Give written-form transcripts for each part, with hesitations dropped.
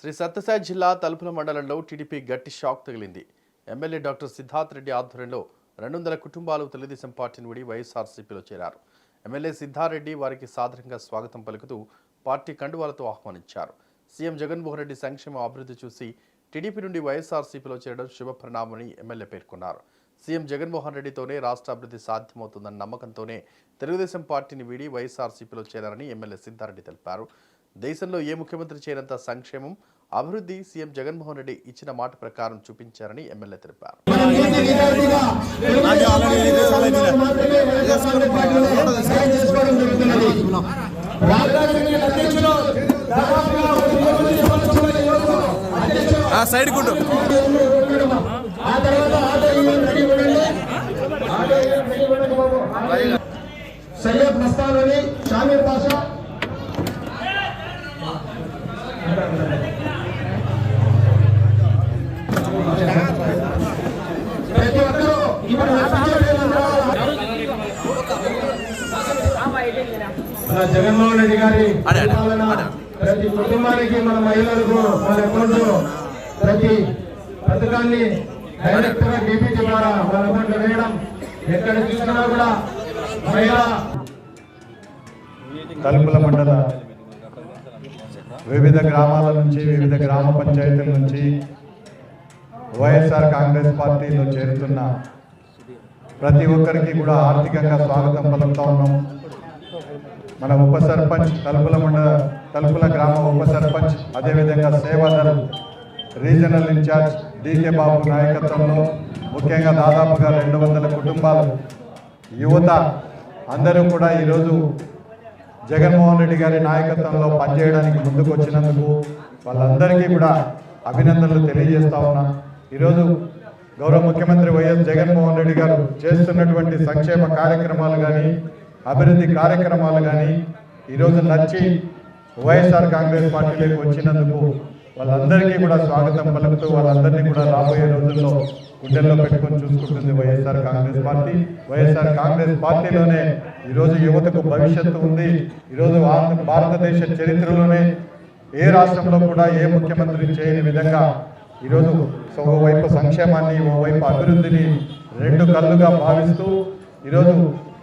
శ్రీ సత్యసాయి జిల్లా తలుపుల మండలంలో టీడీపీ గట్టి షాక్ తగిలింది. ఎమ్మెల్యే డాక్టర్ సిద్ధార్థ్ రెడ్డి ఆధ్వర్యంలో 200 కుటుంబాలు తెలుగుదేశం పార్టీని విడి వైఎస్ఆర్సీపీలో చేరారు. ఎమ్మెల్యే సిద్ధార్థ్ రెడ్డి వారికి సాదరంగా స్వాగతం పలుకుతూ పార్టీ కండువాలతో ఆహ్వానించారు. సీఎం జగన్మోహన్ రెడ్డి సంక్షేమ అభివృద్ధి చూసి టీడీపీ నుండి వైఎస్ఆర్సీపీలో చేరడం శుభపరిణామని ఎమ్మెల్యే పేర్కొన్నారు. సీఎం జగన్మోహన్ రెడ్డితోనే రాష్ట్ర అభివృద్ధి సాధ్యమవుతుందన్న నమ్మకంతోనే తెలుగుదేశం పార్టీని వీడి వైఎస్ఆర్సీపీలో చేరారని ఎమ్మెల్యే సిద్ధార్థ్ రెడ్డి తెలిపారు. దేశంలో ఏ ముఖ్యమంత్రి చేయనంత సంక్షేమం అభివృద్ధి సీఎం జగన్మోహన్ రెడ్డి ఇచ్చిన మాట ప్రకారం చూపించారని ఎమ్మెల్యే తెలిపారు. సయ్యద్ మస్తాన్ షామీర్ బాషా ప్రతి ఒక్కరూ మన జగన్మోహన్ రెడ్డి గారి ప్రతి కుటుంబానికి మన మహిళలకు మన అకౌంట్ ప్రతి పథకాన్ని డైరెక్ట్ గా డీబీటీ ద్వారా మన అకౌంట్లో వేయడం ఎక్కడ చూసినా కూడా మహిళా తలుపుల మండల వివిధ గ్రామాల నుంచి వివిధ గ్రామ పంచాయతీల నుంచి వైఎస్ఆర్ కాంగ్రెస్ పార్టీలో చేరుతున్న ప్రతి ఒక్కరికి కూడా ఆర్థికంగా స్వాగతం పలుకుతా ఉన్నాం. మన ఉప సర్పంచ్ తలుపుల గ్రామ ఉప సర్పంచ్, అదేవిధంగా సేవాదల్ రీజనల్ ఇన్ఛార్జ్ డీకే బాబు నాయకత్వంలో ముఖ్యంగా దాదాపుగా 200 కుటుంబాలు, యువత అందరూ కూడా ఈరోజు జగన్మోహన్ రెడ్డి గారి నాయకత్వంలో పనిచేయడానికి ముందుకు వచ్చినందుకు వాళ్ళందరికీ కూడా అభినందనలు తెలియజేస్తా ఉన్నా. ఈరోజు గౌరవ ముఖ్యమంత్రి వైఎస్ జగన్మోహన్ రెడ్డి గారు చేస్తున్నటువంటి సంక్షేమ కార్యక్రమాలు కానీ అభివృద్ధి కార్యక్రమాలు కానీ ఈరోజు నచ్చి వైఎస్ఆర్ కాంగ్రెస్ పార్టీలోకి వచ్చినందుకు వాళ్ళందరికీ కూడా స్వాగతం పలుకుతూ వాళ్ళందరినీ కూడా రాబోయే రోజుల్లో గుండెల్లో పెట్టుకొని చూసుకుంటుంది వైఎస్ఆర్ కాంగ్రెస్ పార్టీ. వైఎస్ఆర్ కాంగ్రెస్ పార్టీలోనే ఈరోజు యువతకు భవిష్యత్తు ఉంది. ఈరోజు భారతదేశ చరిత్రలోనే ఏ రాష్ట్రంలో కూడా ఏ ముఖ్యమంత్రి చేయని విధంగా ఈరోజు ఓవైపు సంక్షేమాన్ని, ఓవైపు అభివృద్ధిని రెండు కళ్ళుగా భావిస్తూ ఈరోజు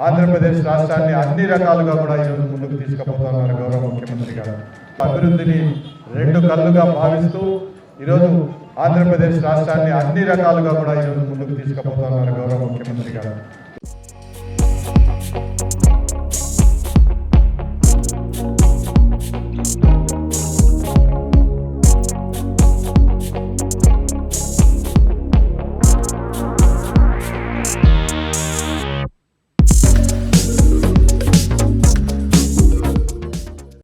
ఆంధ్రప్రదేశ్ రాష్ట్రాన్ని అన్ని రకాలుగా కూడా ఈరోజు ముందుకు తీసుకుపోతున్నారు గౌరవ ముఖ్యమంత్రి గారు. అభివృద్ధిని రెండు కళ్ళుగా భావిస్తూ ఈరోజు ఆంధ్రప్రదేశ్ రాష్ట్రాన్ని అన్ని రకాలుగా కూడా ఈరోజు ముందుకు తీసుకుపోతున్నారు గౌరవ ముఖ్యమంత్రి గారు.